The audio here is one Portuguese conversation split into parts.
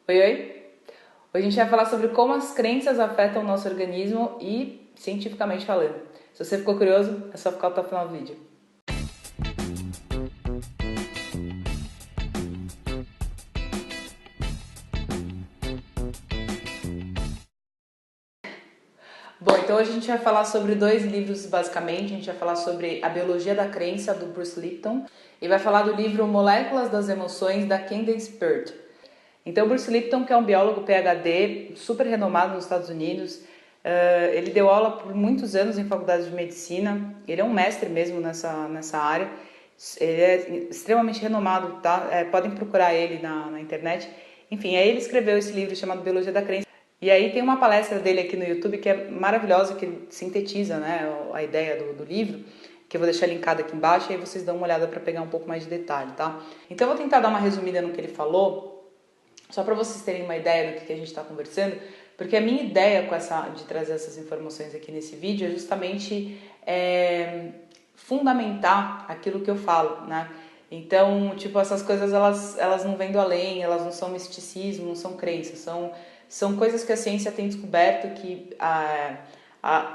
Oi, oi! Hoje a gente vai falar sobre como as crenças afetam o nosso organismo e cientificamente falando. Se você ficou curioso, é só ficar até o final do vídeo. Bom, então hoje a gente vai falar sobre dois livros basicamente. A gente vai falar sobre A Biologia da Crença, do Bruce Lipton, e vai falar do livro Moléculas das Emoções, da Candace Pert. Então, o Bruce Lipton, que é um biólogo PhD super renomado nos Estados Unidos, ele deu aula por muitos anos em faculdades de medicina, ele é um mestre mesmo nessa área, ele é extremamente renomado, tá? Podem procurar ele na internet. Enfim, aí ele escreveu esse livro chamado Biologia da Crença, e aí tem uma palestra dele aqui no YouTube que é maravilhosa, que ele sintetiza, né, a ideia do livro, que eu vou deixar linkado aqui embaixo, e aí vocês dão uma olhada para pegar um pouco mais de detalhe, tá? Então eu vou tentar dar uma resumida no que ele falou, só para vocês terem uma ideia do que a gente está conversando, porque a minha ideia de trazer essas informações aqui nesse vídeo é justamente fundamentar aquilo que eu falo, né? Então, tipo, essas coisas elas não vêm do além, elas não são misticismo, não são crenças, são coisas que a ciência tem descoberto que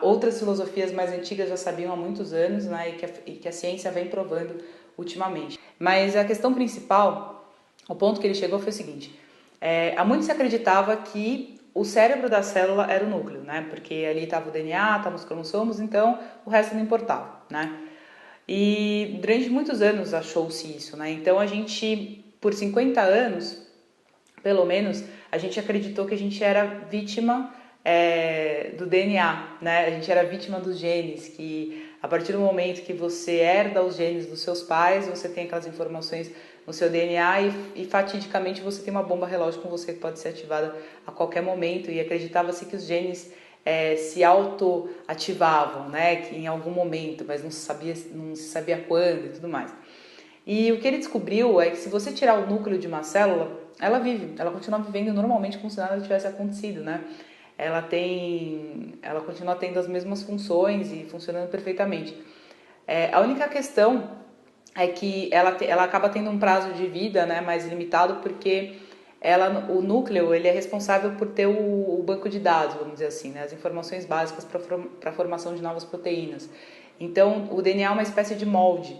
outras filosofias mais antigas já sabiam há muitos anos, né? E que a ciência vem provando ultimamente. Mas a questão principal, o ponto que ele chegou foi o seguinte: há muito se acreditava que o cérebro da célula era o núcleo, né? Porque ali estava o DNA, estavam os cromossomos, então o resto não importava, né? E durante muitos anos achou-se isso, né? Então a gente, por 50 anos, pelo menos, a gente acreditou que a gente era vítima do DNA, né? A gente era vítima dos genes, que a partir do momento que você herda os genes dos seus pais, você tem aquelas informações no seu DNA e fatidicamente você tem uma bomba relógio com você que pode ser ativada a qualquer momento, e acreditava-se que os genes se auto-ativavam, né? Que em algum momento, mas não se sabia quando e tudo mais. E o que ele descobriu é que se você tirar o núcleo de uma célula, ela vive, ela continua vivendo normalmente como se nada tivesse acontecido, né? Ela continua tendo as mesmas funções e funcionando perfeitamente. A única questão é que ela acaba tendo um prazo de vida, né, mais limitado, porque o núcleo ele é responsável por ter o banco de dados, vamos dizer assim, né, as informações básicas para a formação de novas proteínas. Então, o DNA é uma espécie de molde.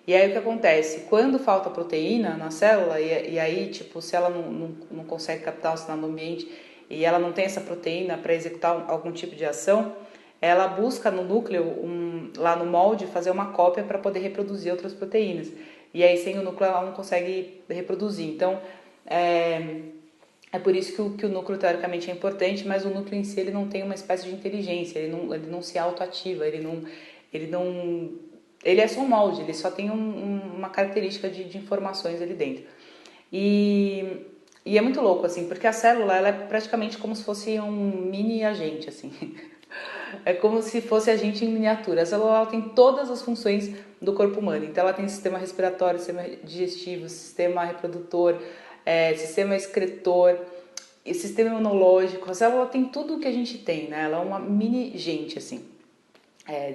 E aí o que acontece? Quando falta proteína na célula, e aí, tipo, se ela não consegue captar o sinal do ambiente e ela não tem essa proteína para executar algum tipo de ação, ela busca no núcleo, lá no molde, fazer uma cópia para poder reproduzir outras proteínas. E aí, sem o núcleo, ela não consegue reproduzir. Então, é por isso que o núcleo, teoricamente, é importante, mas o núcleo em si ele não tem uma espécie de inteligência, ele não se autoativa, ele não... Ele é só um molde, ele só tem uma característica de informações ali dentro. E é muito louco, assim, porque a célula, ela é praticamente como se fosse um mini agente, assim. É como se fosse a gente em miniatura. A célula ela tem todas as funções do corpo humano. Então ela tem sistema respiratório, sistema digestivo, sistema reprodutor, sistema excretor, e sistema imunológico. A célula tem tudo o que a gente tem, né? Ela é uma mini gente, assim.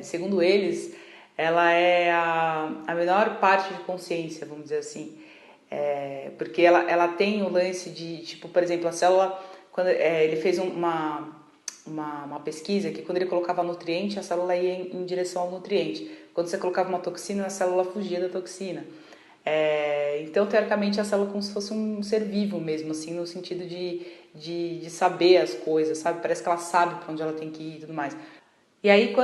Segundo eles, ela é a menor parte de consciência, vamos dizer assim. Porque ela tem o lance de, tipo, por exemplo, a célula, quando ele fez uma pesquisa que quando ele colocava nutriente, a célula ia em direção ao nutriente. Quando você colocava uma toxina, a célula fugia da toxina. Então, teoricamente, a célula é como se fosse um ser vivo mesmo, assim, no sentido de saber as coisas, sabe? Parece que ela sabe para onde ela tem que ir e tudo mais. E aí,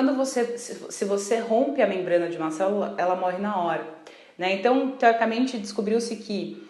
se você rompe a membrana de uma célula, ela morre na hora, né? Então, teoricamente, descobriu-se que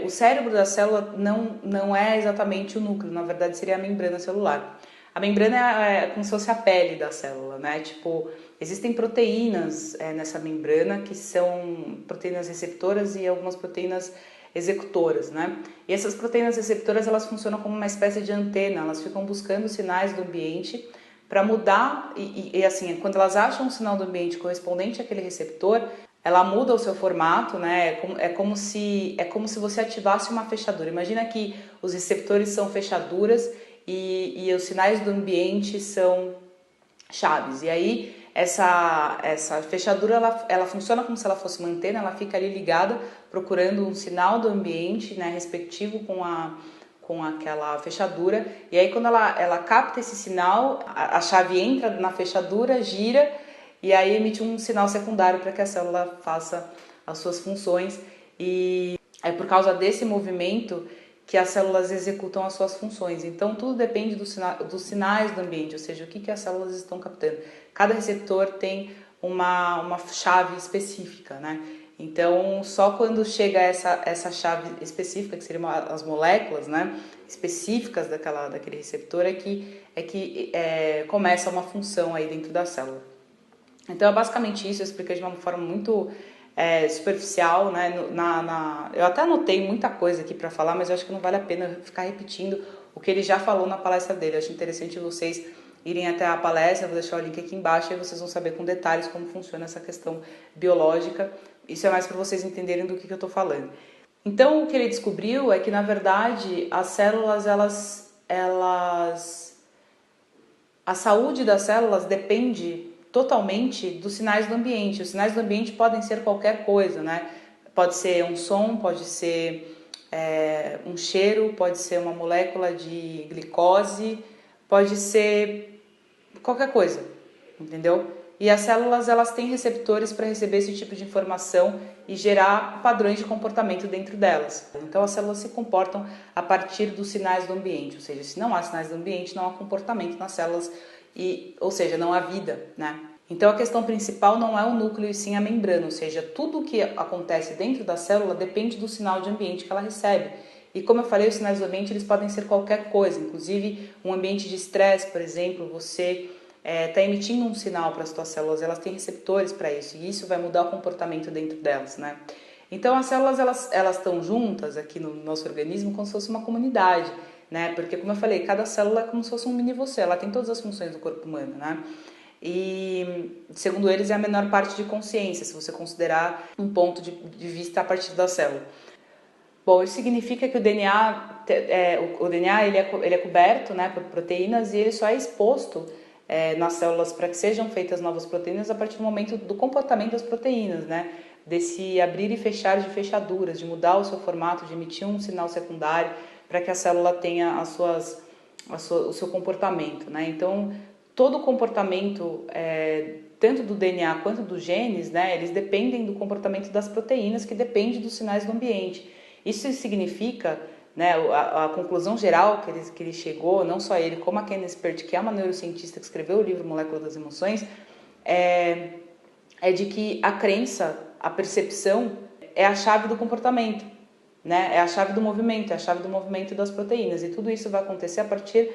o cérebro da célula não é exatamente o núcleo, na verdade seria a membrana celular. A membrana é como se fosse a pele da célula, né? Tipo, existem proteínas nessa membrana que são proteínas receptoras e algumas proteínas executoras, né? E essas proteínas receptoras, elas funcionam como uma espécie de antena, elas ficam buscando sinais do ambiente para mudar, e assim, quando elas acham um sinal do ambiente correspondente àquele receptor, ela muda o seu formato, né? É como se você ativasse uma fechadura. Imagina que os receptores são fechaduras e os sinais do ambiente são chaves. E aí essa fechadura ela funciona como se ela fosse uma antena, ela fica ali ligada procurando um sinal do ambiente, né, respectivo com com aquela fechadura, e aí quando ela capta esse sinal, a chave entra na fechadura, gira, e aí emite um sinal secundário para que a célula faça as suas funções, e é por causa desse movimento que as células executam as suas funções. Então tudo depende dos sinais do ambiente, ou seja, o que as células estão captando. Cada receptor tem uma chave específica, né? Então, só quando chega essa chave específica, que seriam as moléculas, né, específicas daquele receptor, é que começa uma função aí dentro da célula. Então, é basicamente isso. Eu expliquei de uma forma muito superficial, né? Eu até anotei muita coisa aqui para falar, mas eu acho que não vale a pena ficar repetindo o que ele já falou na palestra dele. Eu acho interessante vocês irem até a palestra, eu vou deixar o link aqui embaixo, e vocês vão saber com detalhes como funciona essa questão biológica. Isso é mais para vocês entenderem do que eu estou falando. Então, o que ele descobriu é que, na verdade, as células, a saúde das células depende totalmente dos sinais do ambiente. Os sinais do ambiente podem ser qualquer coisa, né? Pode ser um som, pode ser um cheiro, pode ser uma molécula de glicose, pode ser qualquer coisa, entendeu? E as células, elas têm receptores para receber esse tipo de informação e gerar padrões de comportamento dentro delas. Então, as células se comportam a partir dos sinais do ambiente, ou seja, se não há sinais do ambiente, não há comportamento nas células, ou seja, não há vida, né? Então, a questão principal não é o núcleo e sim a membrana, ou seja, tudo o que acontece dentro da célula depende do sinal de ambiente que ela recebe. E como eu falei, os sinais do ambiente, eles podem ser qualquer coisa, inclusive um ambiente de estresse, por exemplo, você está emitindo um sinal para as suas células, elas têm receptores para isso, e isso vai mudar o comportamento dentro delas, né? Então, as células, elas estão juntas aqui no nosso organismo como se fosse uma comunidade, né? Porque, como eu falei, cada célula é como se fosse um mini você, ela tem todas as funções do corpo humano, né? E, segundo eles, é a menor parte de consciência, se você considerar um ponto de vista a partir da célula. Bom, isso significa que o DNA, ele é coberto, né, por proteínas, e ele só é exposto nas células para que sejam feitas novas proteínas a partir do momento do comportamento das proteínas, né? Desse abrir e fechar de fechaduras, de mudar o seu formato, de emitir um sinal secundário para que a célula tenha o seu comportamento, né? Então, todo o comportamento, tanto do DNA quanto dos genes, né, eles dependem do comportamento das proteínas, que depende dos sinais do ambiente. Isso significa, né, a conclusão geral que ele chegou, não só ele, como a Ken Spert, que é uma neurocientista que escreveu o livro Molécula das Emoções, é de que a crença, a percepção, é a chave do comportamento, né? É a chave do movimento, é a chave do movimento das proteínas. E tudo isso vai acontecer a partir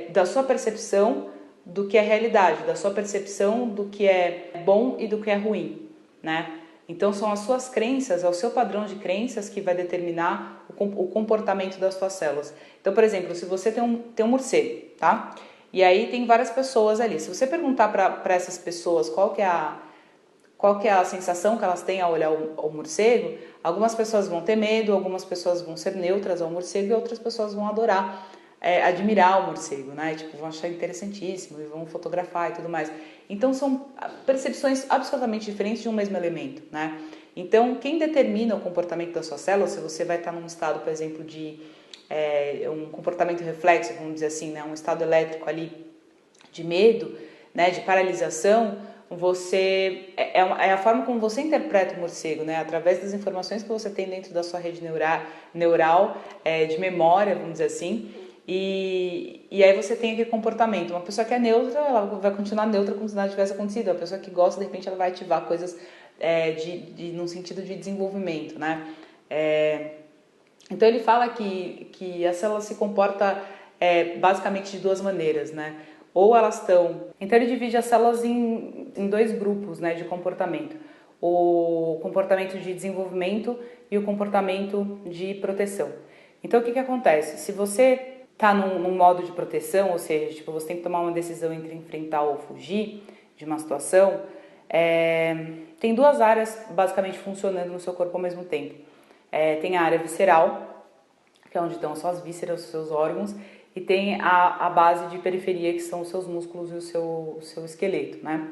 da sua percepção do que é realidade, da sua percepção do que é bom e do que é ruim, né? Então, são as suas crenças, é o seu padrão de crenças que vai determinar o comportamento das suas células. Então, por exemplo, se você tem um morcego, tá? E aí tem várias pessoas ali. Se você perguntar para essas pessoas qual que é a sensação que elas têm ao olhar o morcego, algumas pessoas vão ter medo, algumas pessoas vão ser neutras ao morcego e outras pessoas vão adorar, admirar o morcego, né? Tipo, vão achar interessantíssimo e vão fotografar e tudo mais. Então, são percepções absolutamente diferentes de um mesmo elemento, né? Então, quem determina o comportamento das suas células, se você vai estar num estado, por exemplo, de um comportamento reflexo, vamos dizer assim, né? Um estado elétrico ali de medo, né? De paralisação, é a forma como você interpreta o morcego, né? Através das informações que você tem dentro da sua rede neural, de memória, vamos dizer assim. E aí você tem aquele comportamento. Uma pessoa que é neutra, ela vai continuar neutra como se nada tivesse acontecido. A pessoa que gosta, de repente, ela vai ativar coisas num sentido de desenvolvimento, né? Então ele fala que a célula se comporta basicamente de duas maneiras, né? Ou elas estão... Então ele divide as células em dois grupos, né, de comportamento. O comportamento de desenvolvimento e o comportamento de proteção. Então o que acontece? Se você está num modo de proteção, ou seja, tipo, você tem que tomar uma decisão entre enfrentar ou fugir de uma situação, tem duas áreas basicamente funcionando no seu corpo ao mesmo tempo. Tem a área visceral, que é onde estão as suas vísceras, os seus órgãos, e tem a base de periferia, que são os seus músculos e o seu esqueleto, né?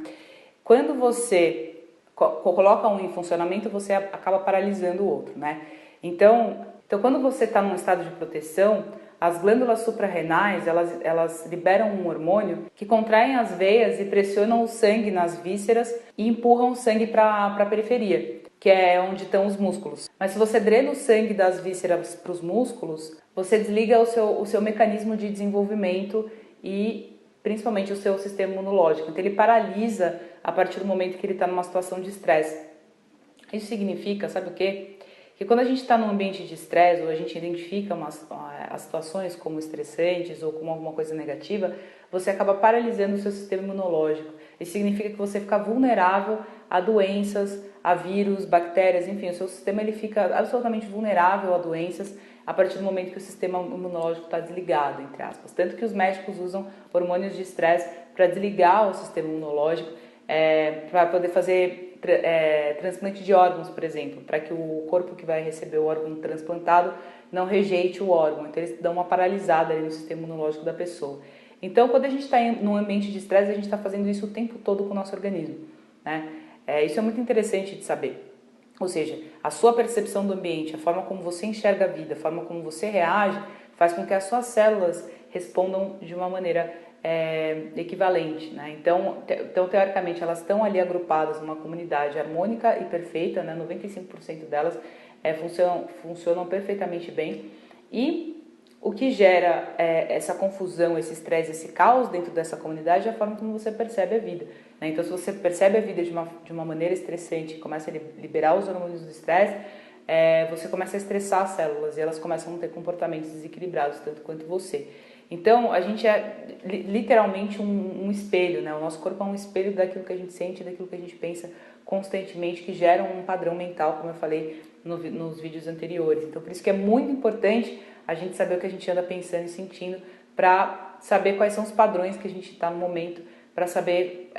Quando você coloca um em funcionamento, você acaba paralisando o outro, né? Então, Então, quando você está num estado de proteção, as glândulas suprarrenais, elas liberam um hormônio que contraem as veias e pressionam o sangue nas vísceras e empurram o sangue para a periferia, que é onde estão os músculos. Mas se você drena o sangue das vísceras para os músculos, você desliga o seu mecanismo de desenvolvimento e principalmente o seu sistema imunológico. Então ele paralisa a partir do momento que ele está numa situação de estresse. Isso significa, sabe o quê? Que quando a gente está num ambiente de estresse ou a gente identifica as situações como estressantes ou como alguma coisa negativa, você acaba paralisando o seu sistema imunológico. Isso significa que você fica vulnerável a doenças, a vírus, bactérias, enfim, o seu sistema ele fica absolutamente vulnerável a doenças a partir do momento que o sistema imunológico está desligado, entre aspas. Tanto que os médicos usam hormônios de estresse para desligar o sistema imunológico, para poder fazer transplante de órgãos, por exemplo, para que o corpo que vai receber o órgão transplantado não rejeite o órgão. Então eles dão uma paralisada ali no sistema imunológico da pessoa. Então quando a gente está num ambiente de estresse, a gente está fazendo isso o tempo todo com o nosso organismo, né? Isso é muito interessante de saber. Ou seja, a sua percepção do ambiente, a forma como você enxerga a vida, a forma como você reage, faz com que as suas células respondam de uma maneira equivalente, né? Então, teoricamente, elas estão ali agrupadas numa comunidade harmônica e perfeita, né? 95% delas funcionam perfeitamente bem. E o que gera essa confusão, esse estresse, esse caos dentro dessa comunidade é a forma como você percebe a vida, né? Então, se você percebe a vida de uma maneira estressante e começa a liberar os hormônios do estresse, você começa a estressar as células e elas começam a ter comportamentos desequilibrados, tanto quanto você. Então, a gente é literalmente um espelho, né? O nosso corpo é um espelho daquilo que a gente sente, daquilo que a gente pensa constantemente, que gera um padrão mental, como eu falei nos vídeos anteriores. Então, por isso que é muito importante a gente saber o que a gente anda pensando e sentindo, para saber quais são os padrões que a gente está no momento, para saber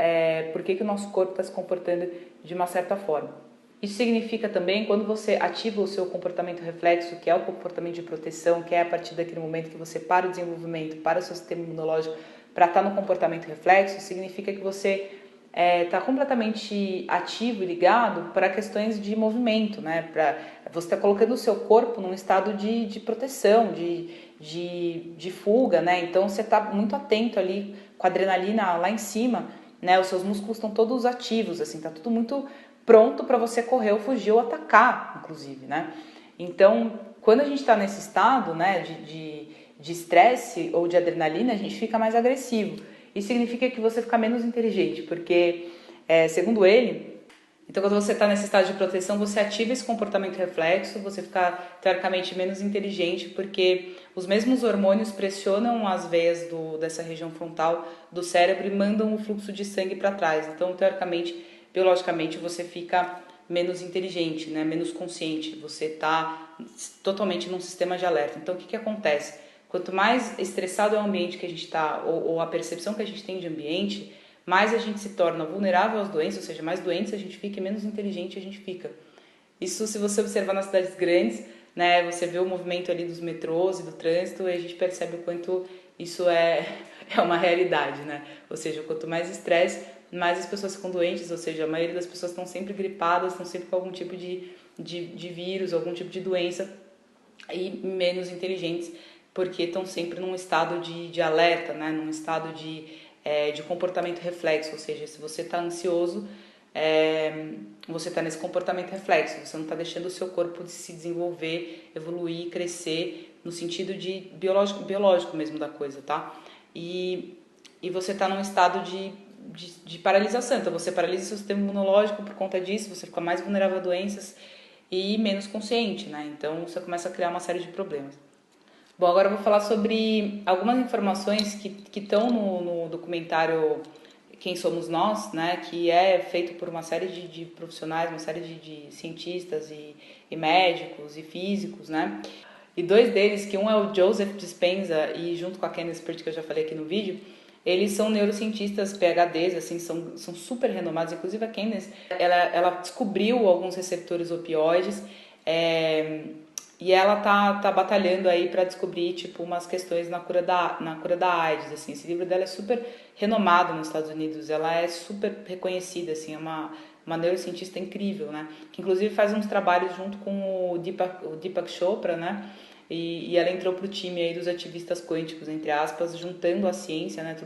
por que o nosso corpo está se comportando de uma certa forma. Isso significa também, quando você ativa o seu comportamento reflexo, que é o comportamento de proteção, que é a partir daquele momento que você para o desenvolvimento, para o seu sistema imunológico, para estar no comportamento reflexo, significa que você está completamente ativo e ligado para questões de movimento, né? Você está colocando o seu corpo num estado de proteção, de fuga, né? Então você está muito atento ali, com a adrenalina lá em cima, né? Os seus músculos estão todos ativos, assim, está tudo muito pronto para você correr ou fugir ou atacar, inclusive, né? Então, quando a gente está nesse estado, né, de estresse ou de adrenalina, a gente fica mais agressivo. Isso significa que você fica menos inteligente, porque, segundo ele, então quando você está nesse estado de proteção, você ativa esse comportamento reflexo, você fica, teoricamente, menos inteligente, porque os mesmos hormônios pressionam as veias dessa região frontal do cérebro e mandam o fluxo de sangue para trás. Então, teoricamente, biologicamente, você fica menos inteligente, né? Menos consciente, você está totalmente num sistema de alerta. Então, o que acontece? Quanto mais estressado é o ambiente que a gente está, ou a percepção que a gente tem de ambiente, mais a gente se torna vulnerável às doenças, ou seja, mais doentes a gente fica e menos inteligente a gente fica. Isso, se você observar nas cidades grandes, né, você vê o movimento ali dos metrôs e do trânsito, e a gente percebe o quanto isso é uma realidade, né? Ou seja, quanto mais estresse, mais as pessoas ficam doentes, ou seja, a maioria das pessoas estão sempre gripadas, estão sempre com algum tipo de vírus, algum tipo de doença, e menos inteligentes, porque estão sempre num estado de alerta, né? Num estado de comportamento reflexo, ou seja, se você está ansioso, você está nesse comportamento reflexo, você não está deixando o seu corpo se desenvolver, evoluir, crescer, no sentido de biológico mesmo da coisa, tá? E você está num estado de paralisação, então você paralisa seu sistema imunológico por conta disso, você fica mais vulnerável a doenças e menos consciente, né? Então você começa a criar uma série de problemas. Bom, agora eu vou falar sobre algumas informações que estão no documentário Quem Somos Nós, né? Que é feito por uma série de profissionais, uma série de cientistas e médicos e físicos, né? E dois deles, que um é o Joseph Dispenza e junto com a Candace Pert, que eu já falei aqui no vídeo, eles são neurocientistas PhDs, assim, são super renomados. Inclusive a Candace, ela descobriu alguns receptores opioides, e ela tá batalhando aí para descobrir, tipo, umas questões na cura da AIDS, assim. Esse livro dela é super renomado nos Estados Unidos, ela é super reconhecida, assim, é uma uma neurocientista incrível, né? Que inclusive faz uns trabalhos junto com o Deepak Chopra, né? E ela entrou para o time aí dos ativistas quânticos, entre aspas, juntando a ciência, né?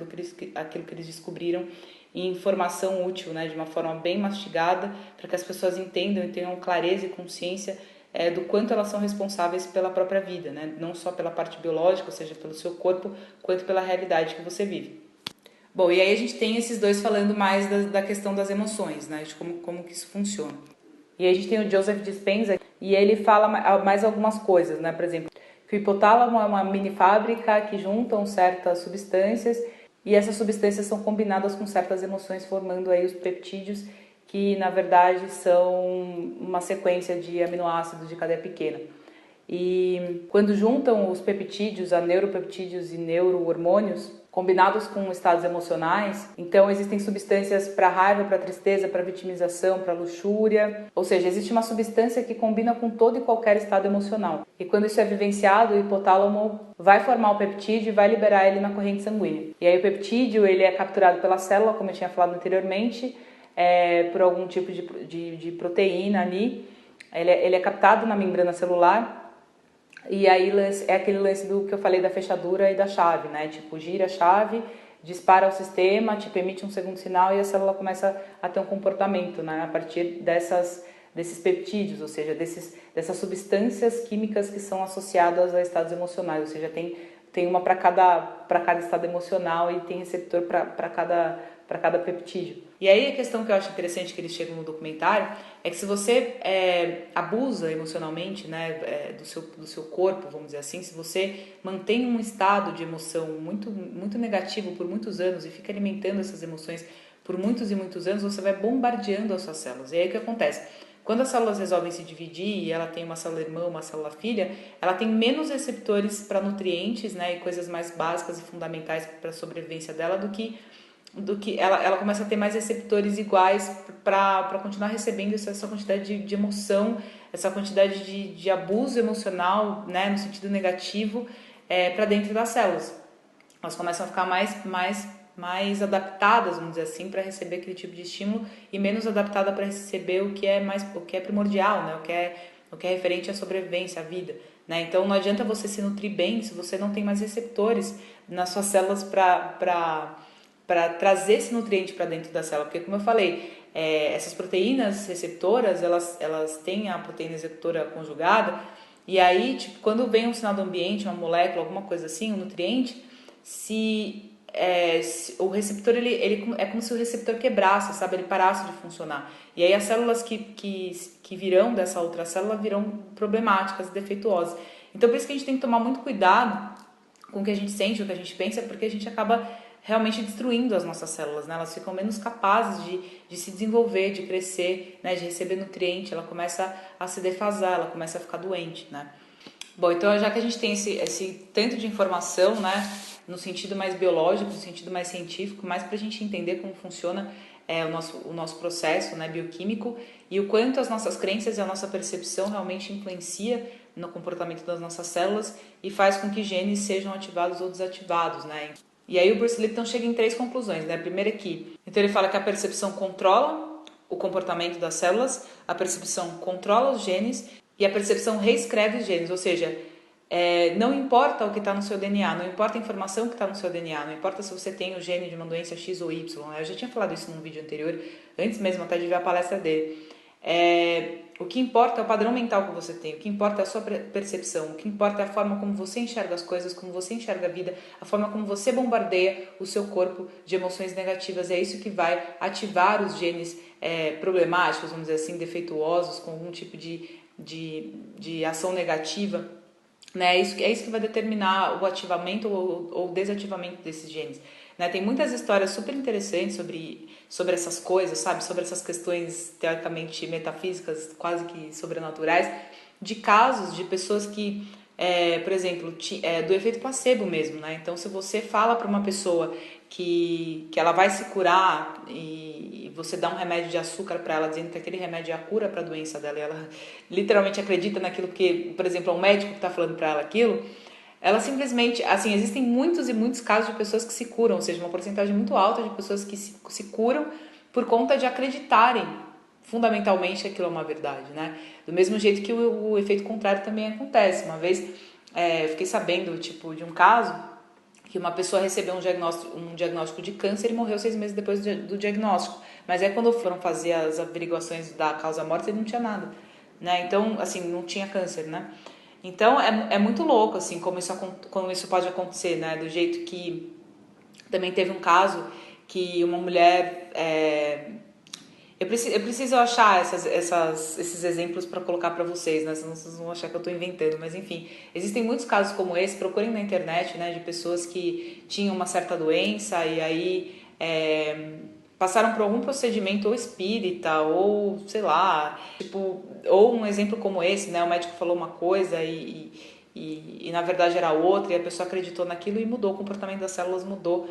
Aquilo que eles descobriram em informação útil, né? De uma forma bem mastigada, para que as pessoas entendam e tenham clareza e consciência do quanto elas são responsáveis pela própria vida, né? Não só pela parte biológica, ou seja, pelo seu corpo, quanto pela realidade que você vive. Bom, e aí a gente tem esses dois falando mais da questão das emoções, né? De como que isso funciona. E aí a gente tem o Joseph Dispenza e ele fala mais algumas coisas, né? Por exemplo, que o hipotálamo é uma mini fábrica que juntam certas substâncias e essas substâncias são combinadas com certas emoções, formando aí os peptídeos, que na verdade são uma sequência de aminoácidos de cadeia pequena. E quando juntam os peptídeos, a neuropeptídeos e neurohormônios, combinados com estados emocionais, então existem substâncias para raiva, para tristeza, para vitimização, para luxúria, ou seja, existe uma substância que combina com todo e qualquer estado emocional. E quando isso é vivenciado, o hipotálamo vai formar o peptídeo e vai liberar ele na corrente sanguínea. E aí o peptídeo ele é capturado pela célula, como eu tinha falado anteriormente, por algum tipo de proteína ali. Ele é captado na membrana celular. E aí é aquele lance do que eu falei da fechadura e da chave, né? Tipo, gira a chave, dispara o sistema, tipo, emite um segundo sinal e a célula começa a ter um comportamento, né? A partir desses peptídeos, ou seja, dessas substâncias químicas que são associadas a estados emocionais, ou seja, tem uma para cada estado emocional e tem receptor para cada peptídeo. E aí a questão que eu acho interessante que eles chegam no documentário é que se você abusa emocionalmente, né, do seu corpo, vamos dizer assim, se você mantém um estado de emoção muito, muito negativo por muitos anos e fica alimentando essas emoções por muitos e muitos anos, você vai bombardeando as suas células. E aí o que acontece? Quando as células resolvem se dividir e ela tem uma célula irmã, uma célula filha, ela tem menos receptores para nutrientes, né, e coisas mais básicas e fundamentais para a sobrevivência dela do que ela começa a ter mais receptores iguais para continuar recebendo essa quantidade de emoção, essa quantidade de abuso emocional, né, no sentido negativo, para dentro das células. Elas começam a ficar mais adaptadas, vamos dizer assim, para receber aquele tipo de estímulo e menos adaptada para receber o que é primordial, né, o que é referente à sobrevivência, à vida. Né? Então não adianta você se nutrir bem se você não tem mais receptores nas suas células para trazer esse nutriente para dentro da célula, porque como eu falei, essas proteínas receptoras, elas têm a proteína receptora conjugada, e aí, tipo, quando vem um sinal do ambiente, uma molécula, alguma coisa assim, um nutriente, se o receptor, ele é como se o receptor quebrasse, sabe, ele parasse de funcionar, e aí as células que virão dessa outra célula virão problemáticas, defeituosas. Então por isso que a gente tem que tomar muito cuidado com o que a gente sente, o que a gente pensa, porque a gente acaba realmente destruindo as nossas células, né? Elas ficam menos capazes de se desenvolver, de crescer, né? De receber nutriente, ela começa a se defasar, ela começa a ficar doente, né? Bom, então já que a gente tem esse tanto de informação, né? No sentido mais biológico, no sentido mais científico, mais para a gente entender como funciona o nosso processo, né, bioquímico e o quanto as nossas crenças e a nossa percepção realmente influencia no comportamento das nossas células e faz com que genes sejam ativados ou desativados, né? E aí o Bruce Lipton chega em 3 conclusões, né? A primeira é que, então ele fala que a percepção controla o comportamento das células, a percepção controla os genes e a percepção reescreve os genes, ou seja, não importa o que está no seu DNA, não importa a informação que está no seu DNA, não importa se você tem o gene de uma doença X ou Y, né? Eu já tinha falado isso num vídeo anterior, antes mesmo até de ver a palestra dele. O que importa é o padrão mental que você tem, o que importa é a sua percepção, o que importa é a forma como você enxerga as coisas, como você enxerga a vida, a forma como você bombardeia o seu corpo de emoções negativas. É isso que vai ativar os genes problemáticos, vamos dizer assim, defeituosos, com algum tipo de ação negativa. Né? É isso que vai determinar o ativamento ou desativamento desses genes. Né? Tem muitas histórias super interessantes sobre essas coisas, sabe? Sobre essas questões teoricamente metafísicas, quase que sobrenaturais, de casos de pessoas que, por exemplo, do efeito placebo mesmo. Né? Então, se você fala para uma pessoa que ela vai se curar e você dá um remédio de açúcar para ela, dizendo que aquele remédio é a cura para a doença dela, e ela literalmente acredita naquilo que, por exemplo, é um médico que está falando para ela aquilo, ela simplesmente, assim, existem muitos e muitos casos de pessoas que se curam, ou seja, uma porcentagem muito alta de pessoas que se curam por conta de acreditarem fundamentalmente aquilo é uma verdade, né? Do mesmo jeito que o efeito contrário também acontece. Uma vez eu fiquei sabendo, tipo, de um caso que uma pessoa recebeu um diagnóstico de câncer e morreu 6 meses depois do diagnóstico. Mas aí quando foram fazer as averiguações da causa-morte, ele não tinha nada, né? Então, assim, não tinha câncer, né? Então, é muito louco, assim, como isso pode acontecer, né? Do jeito que também teve um caso que uma mulher... Eu preciso achar esses exemplos para colocar para vocês, né? Senão vocês vão achar que eu estou inventando. Mas, enfim, existem muitos casos como esse. Procurem na internet, né? De pessoas que tinham uma certa doença e aí passaram por algum procedimento ou espírita ou, sei lá, tipo... Ou um exemplo como esse, né? O médico falou uma coisa e na verdade era outra e a pessoa acreditou naquilo e mudou. O comportamento das células mudou.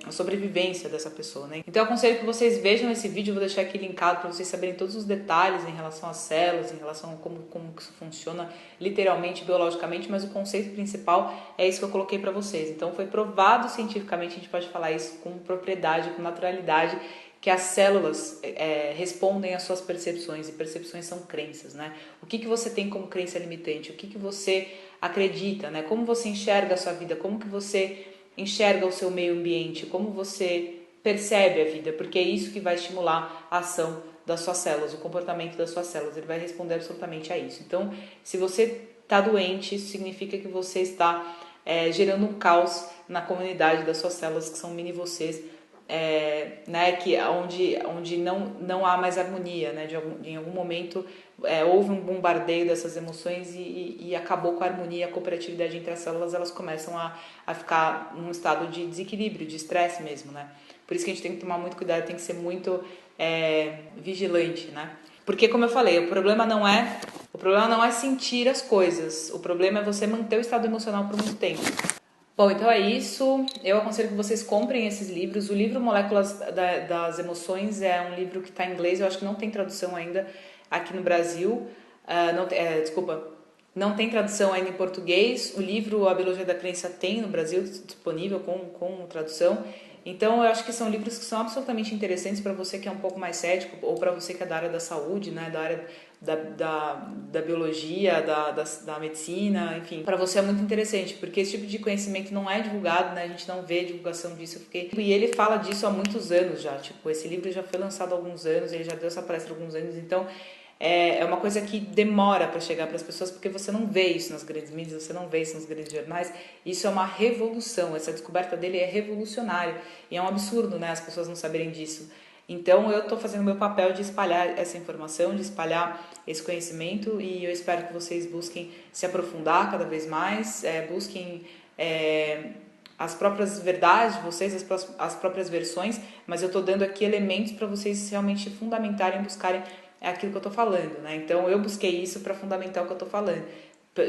A sobrevivência dessa pessoa, né? Então eu aconselho que vocês vejam esse vídeo, eu vou deixar aqui linkado para vocês saberem todos os detalhes em relação às células, em relação a como que isso funciona literalmente, biologicamente, mas o conceito principal é isso que eu coloquei para vocês. Então foi provado cientificamente, a gente pode falar isso com propriedade, com naturalidade, que as células respondem às suas percepções, e percepções são crenças, né? O que você tem como crença limitante? O que você acredita, né? Como você enxerga a sua vida? Como que você enxerga o seu meio ambiente? Como você percebe a vida? Porque é isso que vai estimular a ação das suas células, o comportamento das suas células. Ele vai responder absolutamente a isso. Então, se você está doente, isso significa que você está gerando um caos na comunidade das suas células, que são mini vocês, né, que onde não há mais harmonia, né, em algum momento houve um bombardeio dessas emoções e acabou com a harmonia, a cooperatividade entre as células, elas começam a ficar num estado de desequilíbrio, de estresse mesmo, né? Por isso que a gente tem que tomar muito cuidado, tem que ser muito vigilante, né? Porque, como eu falei, o problema não é sentir as coisas, o problema é você manter o estado emocional por muito tempo. Bom, então é isso. Eu aconselho que vocês comprem esses livros. O livro Moléculas das Emoções é um livro que está em inglês. Eu acho que não tem tradução ainda aqui no Brasil. Não tem tradução ainda em português. O livro A Biologia da Crença tem no Brasil disponível com tradução. Então, eu acho que são livros que são absolutamente interessantes para você que é um pouco mais cético ou para você que é da área da saúde, né, da área da biologia, da medicina, enfim. Para você é muito interessante, porque esse tipo de conhecimento não é divulgado, né, a gente não vê divulgação disso. E ele fala disso há muitos anos já, tipo, esse livro já foi lançado há alguns anos, ele já deu essa palestra há alguns anos, então... É uma coisa que demora para chegar para as pessoas, porque você não vê isso nas grandes mídias, você não vê isso nos grandes jornais. Isso é uma revolução, essa descoberta dele é revolucionária. E é um absurdo, né, as pessoas não saberem disso. Então eu estou fazendo o meu papel de espalhar essa informação, de espalhar esse conhecimento, e eu espero que vocês busquem se aprofundar cada vez mais, busquem... as próprias verdades de vocês, as próprias versões, mas eu estou dando aqui elementos para vocês realmente fundamentarem, buscarem aquilo que eu estou falando, né? Então eu busquei isso para fundamentar o que eu estou falando,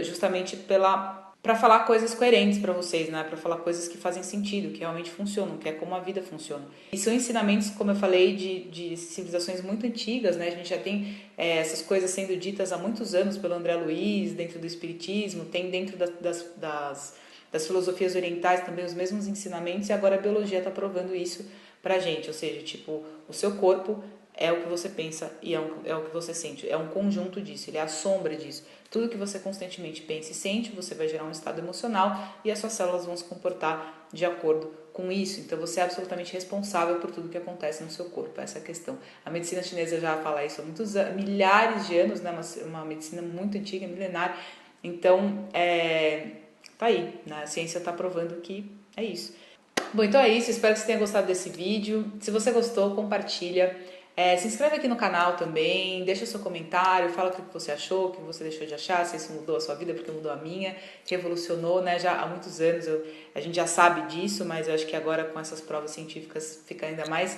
justamente para falar coisas coerentes para vocês, né? Para falar coisas que fazem sentido, que realmente funcionam, que é como a vida funciona. E são ensinamentos, como eu falei, de civilizações muito antigas, né? A gente já tem essas coisas sendo ditas há muitos anos pelo André Luiz, dentro do espiritismo, tem dentro das filosofias orientais também os mesmos ensinamentos, e agora a biologia está provando isso pra gente, ou seja, tipo, o seu corpo é o que você pensa e é o que você sente, é um conjunto disso, ele é a sombra disso. Tudo que você constantemente pensa e sente, você vai gerar um estado emocional e as suas células vão se comportar de acordo com isso. Então você é absolutamente responsável por tudo que acontece no seu corpo, essa é a questão. A medicina chinesa já fala isso há milhares de anos, né? Uma medicina muito antiga, milenar. Então, tá aí, né? A ciência está provando que é isso. Bom, então é isso, espero que você tenha gostado desse vídeo. Se você gostou, compartilha. Se inscreve aqui no canal também, deixa seu comentário, fala o que você achou, o que você deixou de achar, se isso mudou a sua vida, porque mudou a minha, revolucionou, né? Já há muitos anos a gente já sabe disso, mas eu acho que agora com essas provas científicas fica ainda mais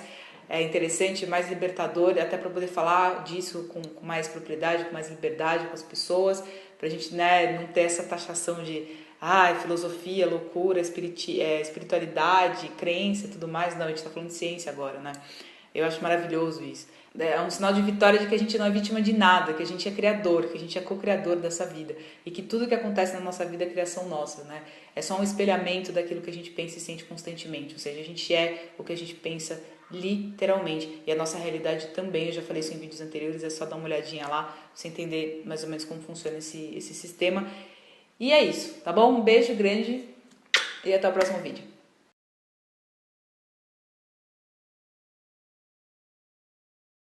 interessante, mais libertador, até para poder falar disso com mais propriedade, com mais liberdade com as pessoas, para a gente, né, não ter essa taxação de filosofia, loucura, espiritualidade, crença e tudo mais. Não, a gente está falando de ciência agora, né? Eu acho maravilhoso isso. É um sinal de vitória de que a gente não é vítima de nada, que a gente é criador, que a gente é co-criador dessa vida. E que tudo que acontece na nossa vida é criação nossa, né? É só um espelhamento daquilo que a gente pensa e sente constantemente. Ou seja, a gente é o que a gente pensa literalmente. E a nossa realidade também, eu já falei isso em vídeos anteriores, é só dar uma olhadinha lá pra você entender mais ou menos como funciona esse sistema. E é isso, tá bom? Um beijo grande e até o próximo vídeo.